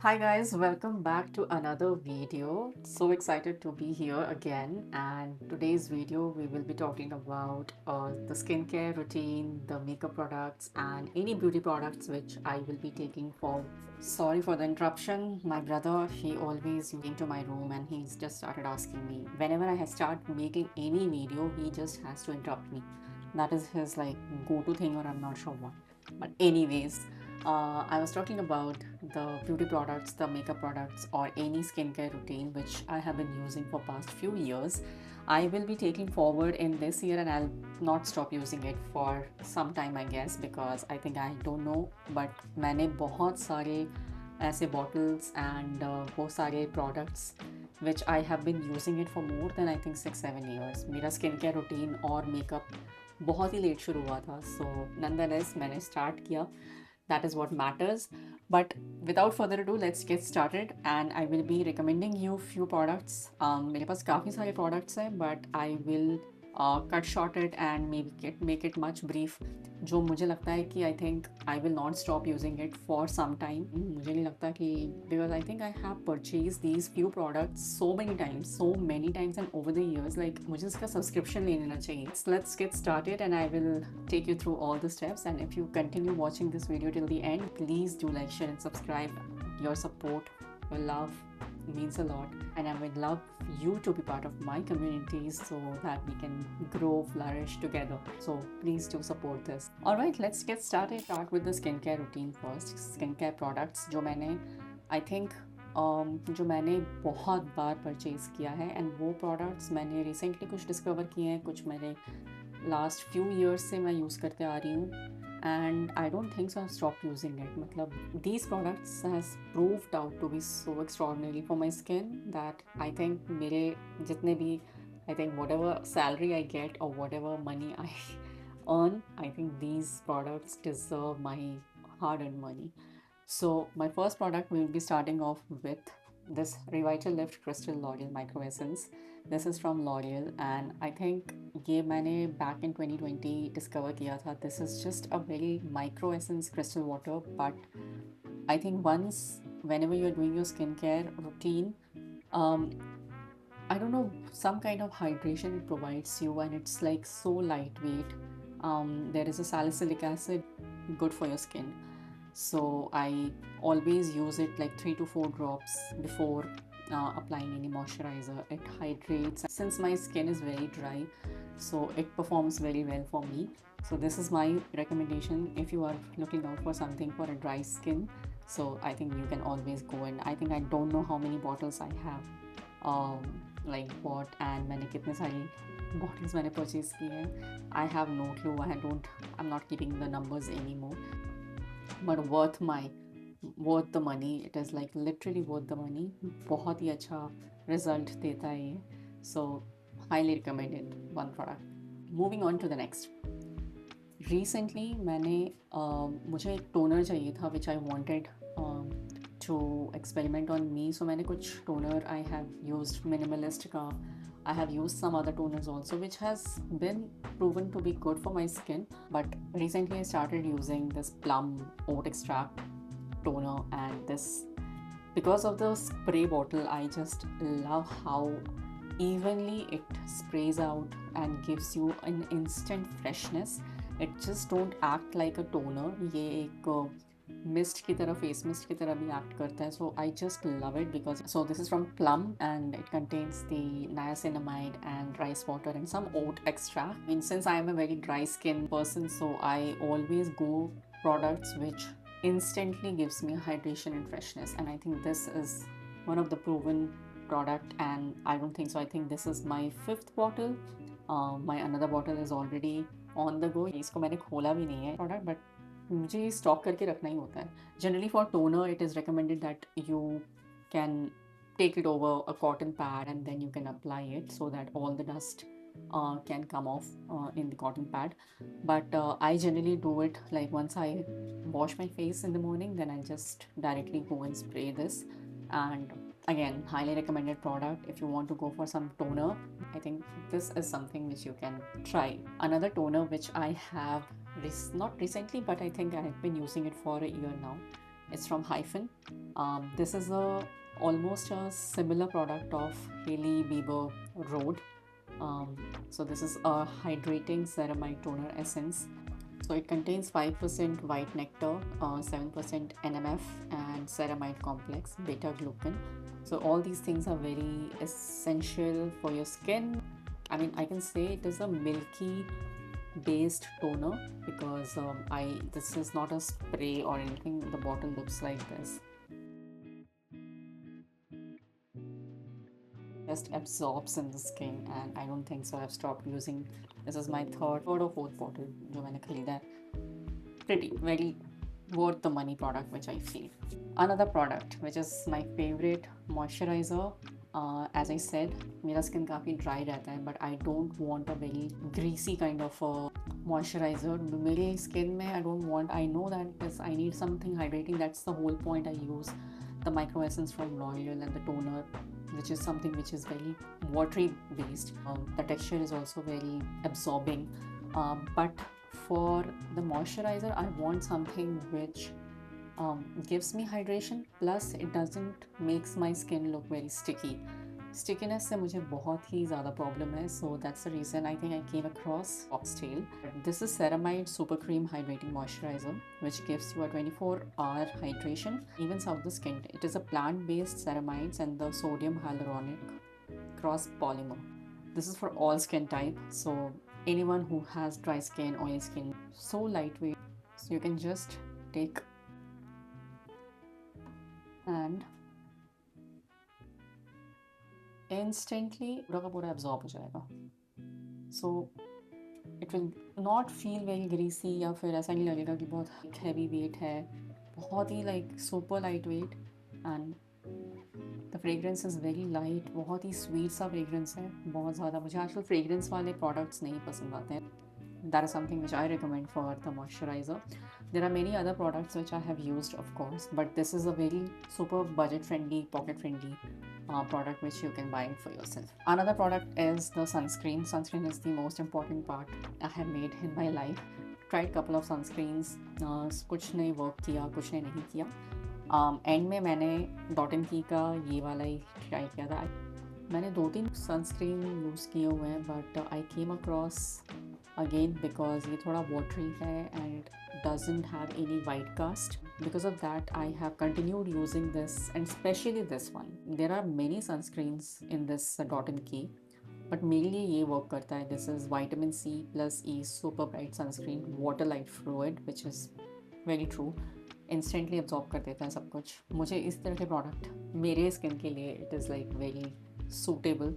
Hi guys, welcome back to another video. So excited to be here again, and today's video we will be talking about the skincare routine, the makeup products and any beauty products which I will be taking for. Sorry for the interruption. My brother, he always into my room and he's just started asking me. Whenever I start making any video, he just has to interrupt me. That is his like go-to thing, or I'm not sure what. But anyways, I was talking about the beauty products, the makeup products, or any skincare routine which I have been using for past few years. I will be taking forward in this year, and I'll not stop using it for some time, I guess, because I think I don't know, but मैंने बहुत सारे ऐसे bottles and वो सारे products which I have been using it for more than I think 6-7 years. मेरा skincare routine और makeup बहुत ही late शुरू हुआ था, so nonetheless मैंने start किया. That is what matters. But without further ado, let's get started and I will be recommending you few products. मेरे पास काफ़ी सारे products हैं, but I will cut short it and maybe make it much brief. जो मुझे लगता है कि I think I will not stop using it for some time. मुझे नहीं लगता कि because I think I have purchased these few products so many times and over the years, like मुझे इसका subscription ले लेना चाहिए. So let's get started and I will take you through all the steps, and if you continue watching this video till the end, please do like, share and subscribe. Your support, your love means a lot, and I would love you to be part of my community so that we can grow, flourish together. So please do support this. All right, let's get started. Start with the skincare routine first. Skincare products जो मैंने I think जो मैंने बहुत बार purchase किया है, and वो products मैंने recently कुछ डिस्कवर किए हैं, कुछ मेरे लास्ट फ्यू ईयर्स से मैं यूज़ करते आ रही हूँ, and I don't think so I've stopped using it. मतलब these products has proved out to be so extraordinary for my skin that I think मेरे जितने भी I think whatever salary I get or whatever money I earn, I think these products deserve my hard-earned money. So my first product, we will be starting off with this Revital Lift Crystal L'Oreal Micro Essence. This is from L'Oreal and I think ये मैंने back in 2020 discover किया था. This is just a very micro essence crystal water, but I think once whenever you're doing your skincare routine, um, I don't know, some kind of hydration it provides you, and it's like so lightweight. There is a salicylic acid, good for your skin. So I always use it like 3 to 4 drops before applying any moisturizer. It hydrates. Since my skin is very dry, so it performs very well for me. So this is my recommendation if you are looking out for something for a dry skin. So I think you can always go, and I think I don't know how many bottles I have like bought, and मैंने कितने सारी bottles मैंने purchase की हैं. I have no clue. I'm not keeping the numbers anymore. But worth the money. It is like literally worth the money. बहुत ही अच्छा result देता है ये. So highly recommended one product. Moving on to the next. Recently मैंने मुझे एक toner चाहिए था which I wanted to experiment on me. So मैंने कुछ toner I have used minimalist का. I have used some other toners also which has been proven to be good for my skin, but recently I started using this plum oat extract toner, and this, because of the spray bottle, I just love how evenly it sprays out and gives you an instant freshness. It just don't act like a toner. ये एक mist की तरह, face mist की तरह भी act करता है. So I just love it because so this is from Plum and it contains the niacinamide and rice water and some oat extract. And since I am a very dry skin person, so I always go products which instantly gives me hydration and freshness, and I think this is one of the proven product, and I don't think so. I think this is my 5th bottle. My another bottle is already on the go. इसको मैंने खोला भी नहीं है product, but मुझे stock करके रखना ही होता है. Generally for toner it is recommended that you can take it over a cotton pad and then you can apply it so that all the dust can come off in the cotton pad. But I generally do it like once I wash my face in the morning, then I just directly go and spray this. And again, highly recommended product if you want to go for some toner. I think this is something which you can try. Another toner which I have not recently, but I think I have been using it for a year now, It's from Hyphen. This is a almost a similar product of Hailey Bieber Road. Um, so this is a hydrating ceramide toner essence. So it contains 5% white nectar, 7% NMF, and ceramide complex, beta glucan. So all these things are very essential for your skin. I mean, I can say it is a milky based toner because this is not a spray or anything. The bottle looks like this. Just absorbs in the skin, and I don't think so. I've stopped using. This is my third or fourth bottle जो मैंने खरीदा है. Pretty very worth the money product which I feel. Another product which is my favorite moisturizer. As I said, मेरा skin काफ़ी dry रहता है, but I don't want a very greasy kind of moisturizer. मेरे skin में I don't want. I know that this I need something hydrating. That's the whole point. I use the micro essence from L'Oreal and the toner, which is something which is very watery based. The texture is also very absorbing, but for the moisturizer I want something which gives me hydration plus it doesn't makes my skin look very sticky. Stickiness से मुझे बहुत ही ज़्यादा problem है, so that's the reason I think I came across Oxtail. This is Ceramide Super Cream Hydrating Moisturizer, which gives you a 24-hour hydration, evens out the skin. It is a plant-based ceramides and the sodium hyaluronic cross polymer. This is for all skin type, so anyone who has dry skin, oily skin, so lightweight, so you can just take and instantly पूरा का पूरा absorb हो जाएगा. So it will not feel very greasy या फिर ऐसा नहीं लगेगा कि बहुत heavy weight है. बहुत ही like super lightweight and the fragrance is very light. बहुत ही sweet सा fragrance है. बहुत ज़्यादा मुझे आजकल fragrance वाले products नहीं पसंद आते हैं. That is something which I recommend for the moisturizer. There are many other products which I have used, of course, but this is a very super budget friendly, pocket friendly product which you can buy for yourself. Another product is the sunscreen. Sunscreen is the most important part I have made in my life. Tried couple of sunscreens, कुछ ने work किया, कुछ ने नहीं किया. And में मैंने Dot & Key का ये वाला ही ट्राई किया था. मैंने 2-3 सनस्क्रीन यूज़ किए हुए हैं, but I came across again because ये थोड़ा watery है and doesn't have any white cast. Because of that I have continued using this, and especially this one. There are many sunscreens in this Dot & Key, but मेरे लिए ये work करता है. This is vitamin C plus E super bright sunscreen, water light fluid, which is very true. Instantly absorb कर देता है सब कुछ. मुझे इस तरह के product मेरे skin के लिए it is like very suitable.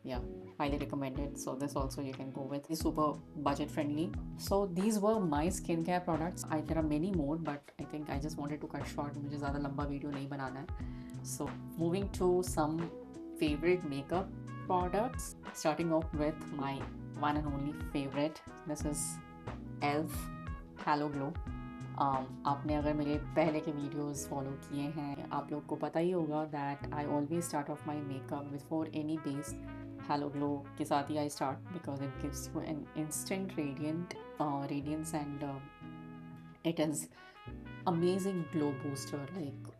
Yeah, highly recommended. So this also you can go with. It's super budget friendly. So these were my skincare products. There are many more, but I think I just wanted to cut short. मुझे ज़्यादा लंबा video नहीं बनाना है. So moving to some favorite makeup products. Starting off with my one and only favorite. This is ELF Halo Glow. आपने अगर मेरे पहले के वीडियोस फॉलो किए हैं, आप लोग को पता ही होगा that I always start off my makeup before any base hello glow के साथ ही I start, because it gives you an instant radiance and it is amazing glow booster. Like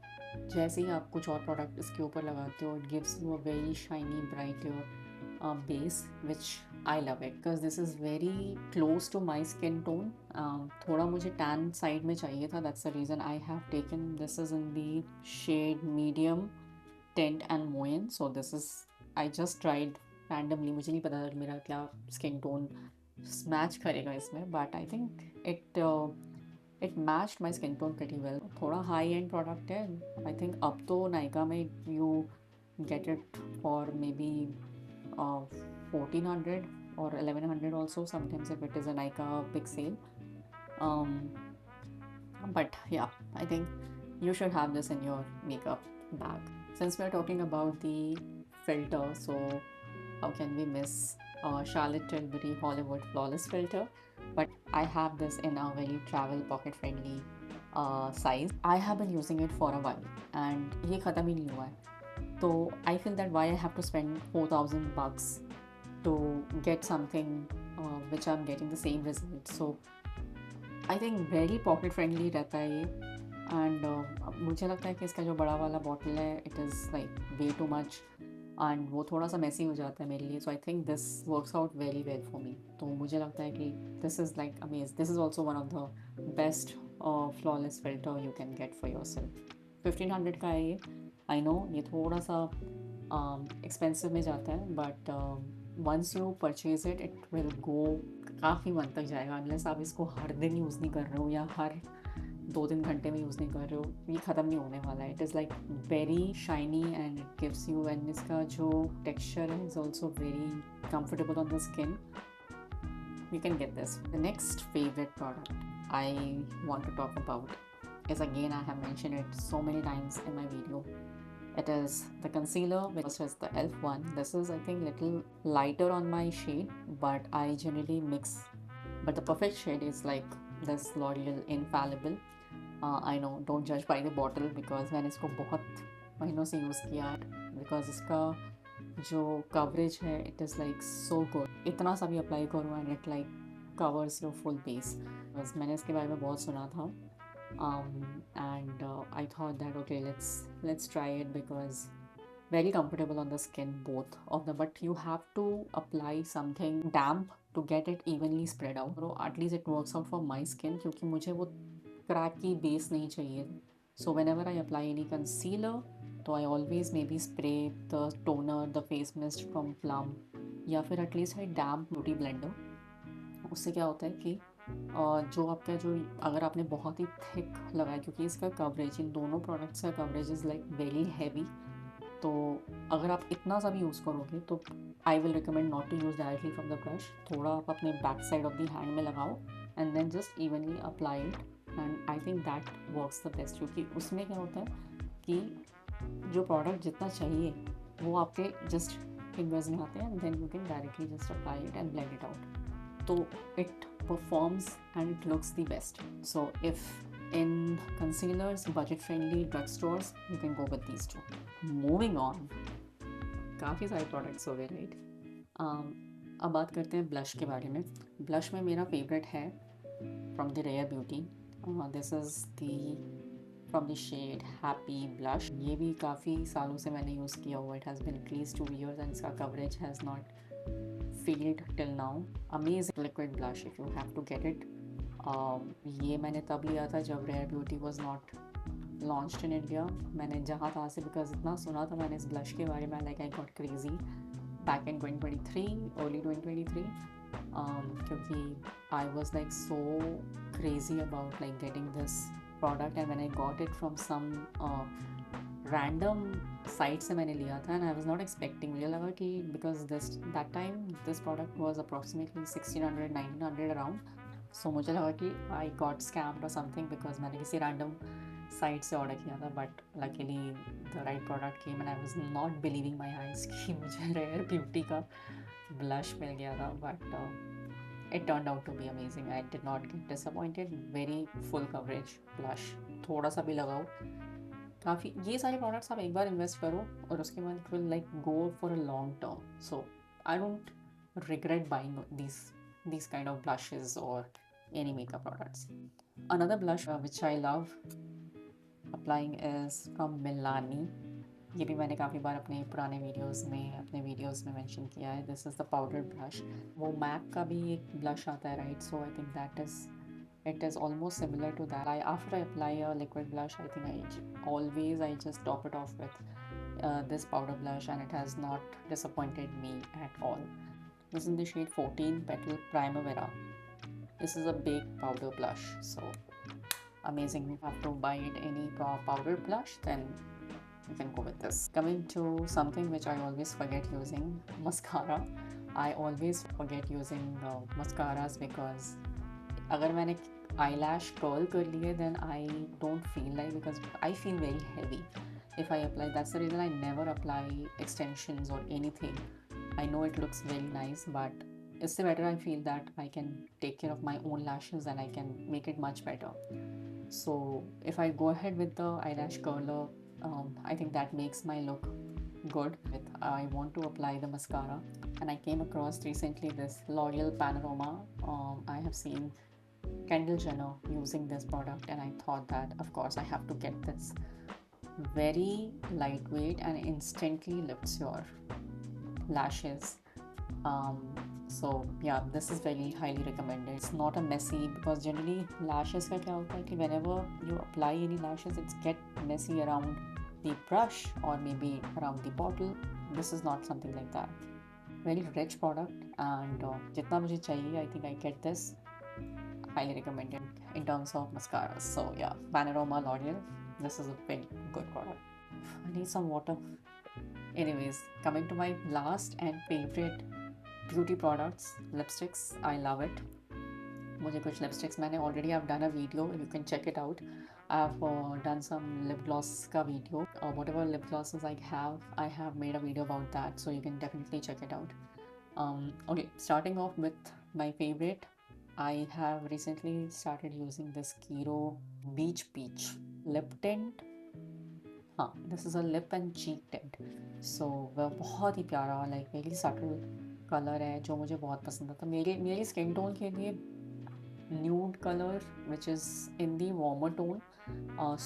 जैसे ही आप कुछ और प्रोडक्ट इसके ऊपर लगाते हो, it gives you a very shiny bright base, which I love it because this is very close to my skin tone. थोड़ा मुझे tan side में चाहिए था. That's the reason I have taken this is in the shade medium tint and moyen. So this is I just tried randomly. मुझे नहीं पता मेरा क्या skin tone match करेगा इसमें, but I think it matched my skin tone pretty well. थोड़ा high end product है. I think अब तो नायका में you get it for maybe 1400 or 1100 also sometimes if it is a Nykaa big sale. But yeah, I think you should have this in your makeup bag. Since we are talking about the filter, so how can we miss Charlotte Tilbury Hollywood Flawless Filter? But I have this in a very travel pocket friendly size. I have been using it for a while and ये ख़त्म ही नहीं हुआ है. So I feel that why I have to spend $4,000 to get something which I'm getting the same result. So I think very pocket friendly रहता है ये. And मुझे लगता है कि इसका जो बड़ा वाला बॉटल है it is like way too much and वो थोड़ा सा मैसी हो जाता है मेरे लिए, so I think this works out very well for me. तो मुझे लगता है कि this is like amaze, this is also one of the best flawless filter you can get for yourself. 1500 का है ये, आई नो ये थोड़ा सा एक्सपेंसिव में जाता है, but once you purchase it it will go काफ़ी मंथ तक जाएगा, अनलेस आप इसको हर दिन यूज़ नहीं कर रहे हो या हर 2-3 घंटे में यूज़ नहीं कर रहे हो, ये ख़त्म नहीं होने वाला है। It is like very shiny and it gives you, and इसका जो टेक्सचर है is also very comfortable on the skin. You can get this. The next favorite product I want to talk about is, again, I have mentioned it so many times in my video. It is the concealer, which is the e.l.f. one. This is, I think, little lighter on my shade, but I generally mix. But the perfect shade is like this L'Oreal Infallible. I know, don't judge by the bottle because मैंने इसको बहुत महीनों से use किया है, because इसका जो coverage है it is like so good. इतना सा भी अप्लाई करो and it like covers your full bass. बस मैंने इसके बारे में बहुत सुना था and I thought that okay, let's try it because very comfortable on the skin, both of them, but you have to apply something damp to get it evenly spread out, so at least it works out for my skin क्योंकि मुझे वो cracky base नहीं चाहिए। So whenever I apply any concealer, तो I always maybe spray the toner, the face mist from Plum, या फिर at least I damp beauty blender। उससे क्या होता है कि जो आपका जो अगर आपने बहुत ही थिक लगाया, क्योंकि इसका कवरेज, इन दोनों प्रोडक्ट्स का coverage is like very heavy, तो अगर आप इतना सा भी यूज़ करोगे तो I will recommend not to use directly from the brush. थोड़ा आप अपने back side of the hand में लगाओ and then just evenly apply it, and I think that works the best, क्योंकि उसमें क्या होता है कि जो प्रोडक्ट जितना चाहिए वो आपके जस्ट फिंगर्स में आते हैं, and then you can directly just apply it and blend it out, तो it performs and it looks the best. So if in concealers, budget friendly drugstores, you can go with these two. Moving on, काफ़ी सारे products हो गए right. अब बात करते हैं blush के बारे में। ब्लश में मेरा फेवरेट है from the rare beauty, this is the from the shade happy blush. ये भी काफ़ी सालों से मैंने यूज़ किया हुआ, it has been at least 2 years and इसका coverage has not failed till now. Amazing liquid blush if you have to get it. ये मैंने तब लिया था जब Rare Beauty was not launched in India. मैंने जहाँ तहाँ से, बिकॉज इतना सुना था मैंने इस ब्लश के बारे में, like I got crazy back in 2023, early 2023, क्योंकि I was like so crazy about like getting this product, and मैंने got it from some random site से मैंने लिया था, and I was not expecting. मुझे लगा कि because this that time this product was approximately 1600-1900 around, so मुझे लगा कि आई गॉट स्कैम्ड और समथिंग, बिकॉज मैंने किसी रैंडम साइट से ऑर्डर किया था, but luckily the right product came and I was not believing my eyes कि मुझे रेयर ब्यूटी का ब्लश मिल गया था, but it turned out to be amazing. I did not get disappointed. Very full coverage blush, थोड़ा सा भी लगाओ काफ़ी। ये सारे प्रोडक्ट्स आप एक बार इन्वेस्ट करो और उसके बाद it will like go for a long term, so I don't regret buying these kind of blushes or any makeup products. Another blush which I love applying is from Milani. ये भी मैंने काफ़ी बार अपने पुराने वीडियोस में mention किया है। This is the powder blush. वो मैक का भी एक ब्लश आता है right, so I think that is it is almost similar to that. After I apply a liquid blush, I think I just top it off with this powder blush, and it has not disappointed me at all. This is in the shade 14 Petal Primavera. This is a baked powder blush, so amazing. You have to buy it any powder blush, then you can go with this. Coming to something which I always forget using, mascara. I always forget using mascaras because अगर मैंने आई लैश curl कर लिए then I don't feel like, because I feel very heavy if I apply. That's the reason I never apply extensions or anything. I know it looks very nice, but इससे better I feel that I can take care of my own lashes and I can make it much better. So if I go ahead with the eyelash curler, I think that makes my look good. I want to apply the mascara, and I came across recently this L'Oreal Panorama. I have seen Kendall Jenner using this product, and I thought that of course I have to get this. Very lightweight and instantly lifts your lashes. um, so yeah, this is very highly recommended. It's not a messy, because generally lashes का क्या होता है कि whenever you apply any lashes it's get messy around the brush or maybe around the bottle. This is not something like that. Very rich product, and जितना मुझे चाहिए I think I get this. Highly recommended in terms of mascaras. So yeah, Panorama L'Oreal, this is a very good product. I need some water. Anyways, coming to my last and favorite beauty products, lipsticks. I love it. मुझे कुछ lipsticks, मैंने already have done a video, you can check it out. I've done some lip gloss का video. Whatever lip glosses I have made a video about that, so you can definitely check it out. Okay, starting off with my favorite, I have recently started using this Kiro Beach Peach lip tint. हाँ, this is a lip and cheek tint. So वह बहुत ही प्यारा, like very subtle colour है जो मुझे बहुत पसंद आता. मेरी स्किन टोन के लिए nude colour which is in the warmer tone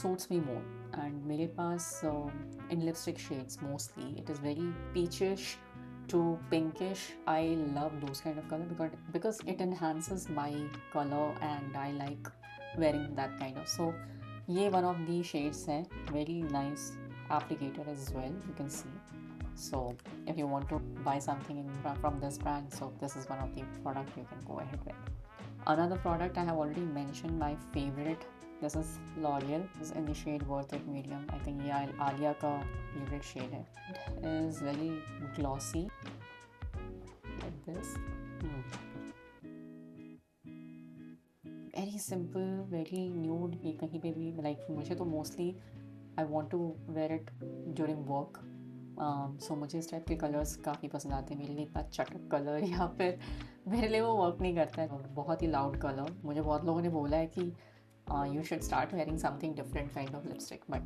suits me more. And मेरे पास in lipstick shades mostly it is very peachish to pinkish. I love those kind of color because it enhances my color and I like wearing that kind of. So ये one of the shades है. Very nice applicator as well, you can see. So if you want to buy something from this brand, so this is one of the product you can go ahead with. Another product I have already mentioned, my favorite, this is L'Oreal. This is in the shade Worth It Medium. I think ये आलिया का favorite shade है. It is very glossy like this. Very simple, very nude. ये कहीं पे भी, like मुझे तो mostly I want to wear it during work. सो मुझे इस टाइप के कलर्स काफ़ी पसंद आते हैं. मेरे लिए इतना चटक कलर या फिर मेरे लिए वो वर्क नहीं करता है. बहुत ही लाउड कलर. मुझे बहुत लोगों ने बोला है कि you should start wearing something different kind of lipstick, but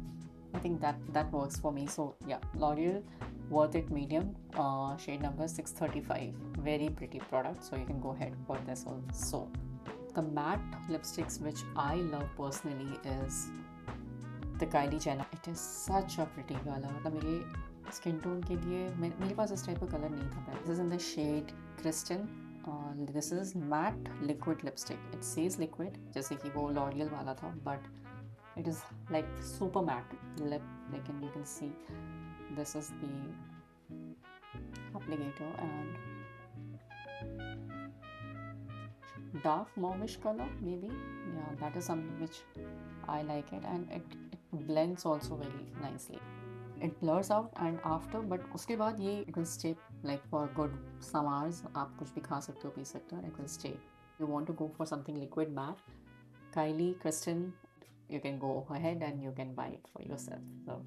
I think that works for me. So yeah, L'Oreal Worth It Medium, shade number 635. Very pretty product, so you can go ahead for this also. The matte lipsticks which I love personally is the Kylie Jenner. It is such a pretty color. मतलब मेरे skin tone के लिए मेरे पास इस type का colour नहीं था. This is in the shade crystal. This is matte liquid lipstick. It says liquid जैसे कि वो लॉरियल वाला था, but it is like super matte lip. लेकिन you can see this is the applicator and dark mauvish color maybe. Yeah, that is something which I like it, and it blends also very nicely. It blurs out and after, but उसके बाद ये it will stay like for good some hours. आप कुछ भी खा सकते हो, P सकते हो, it will stay. You want to go for something liquid matte, Kylie Kristen, you can go ahead and you can buy it for yourself. So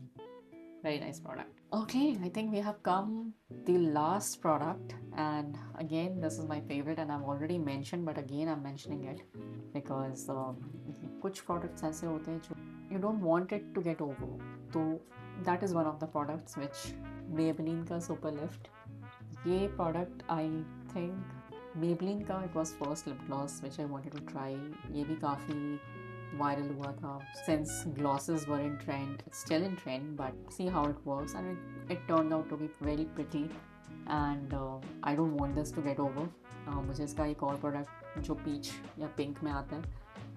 very nice product. Okay, I think we have come the last product, and again this is my favorite and I've already mentioned, but again I'm mentioning it because कुछ products ऐसे होते हैं जो you don't want it to get over. तो that is one of the products which Maybelline का Super Lift. ये product I think Maybelline का it was first lip gloss which I wanted to try. ये भी काफ़ी viral हुआ था since glosses were in trend. It's still in trend, but see how it works, and it turned out to be very pretty, and I don't want this to get over. मुझे इसका एक और product जो peach या pink में आता है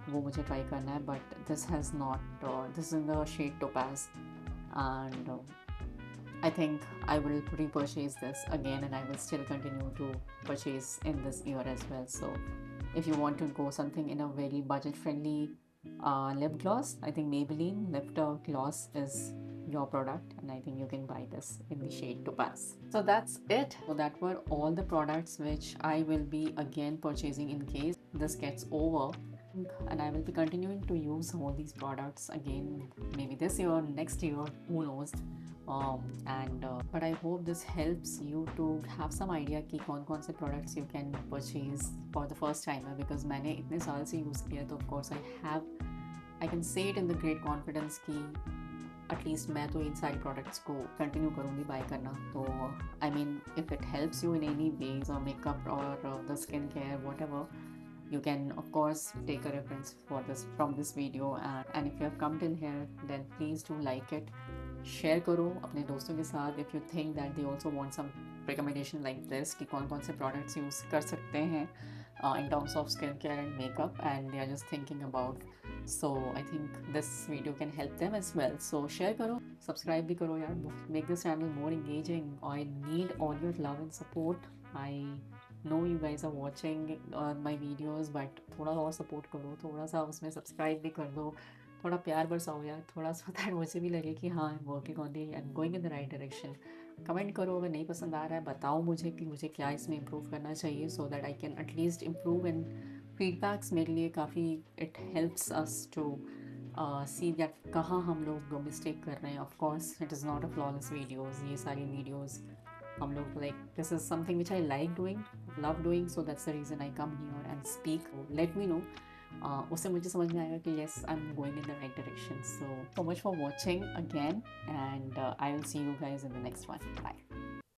वो मुझे try करना है, but this has not. This is in the shade Topaz, and I think I will repurchase this again, and I will still continue to purchase in this year as well. So if you want to go something in a very budget friendly lip gloss, I think Maybelline Lifter Gloss is your product, and I think you can buy this in the shade Topaz. So that's it. So that were all the products which I will be again purchasing in case this gets over, and I will be continuing to use all these products again, maybe this year, next year, who knows. But I hope this helps you to have some idea कि कौन से products you can purchase for the first timer, because मैंने इतने साल से use किया, तो of course I can say it in the great confidence कि at least मैं तो इन सारी products को continue करूँगी buy करना. तो I mean if it helps you in any ways or makeup or the skincare whatever, You can of course take a reference for this from this video, and if you have come till here, then please do like it. Share करो अपने दोस्तों के साथ if you think that they also want some recommendation like this कि कौन कौन से products use कर सकते हैं in terms of skincare and makeup, and they are just thinking about. So I think this video can help them as well. So share करो, subscribe भी करो यार, make this channel more engaging. I need all your love and support. I know you guys are watching my videos, but थोड़ा और support करो, थोड़ा सा उसमें subscribe भी कर दो, थोड़ा प्यार बरसाओ यार, थोड़ा सा दैट मुझे भी लगे कि हाँ, I am working on the, I am going in the right direction. Comment करो अगर नहीं पसंद आ रहा है, बताओ मुझे कि मुझे क्या इसमें इम्प्रूव करना चाहिए, so that I can at least improve. And feedbacks मेरे लिए काफ़ी it helps us to see that कहाँ हम लोग मिस्टेक कर रहे हैं. Of course it is not a flawless videos. ये सारी वीडियोज़ हम लोग like this is something which I like doing, love doing, so that's the reason I come here and speak. Let me know. उससे मुझे समझ में आएगा कि yes I am going in the right direction. So much for watching again, and I will see you guys in the next one. Bye.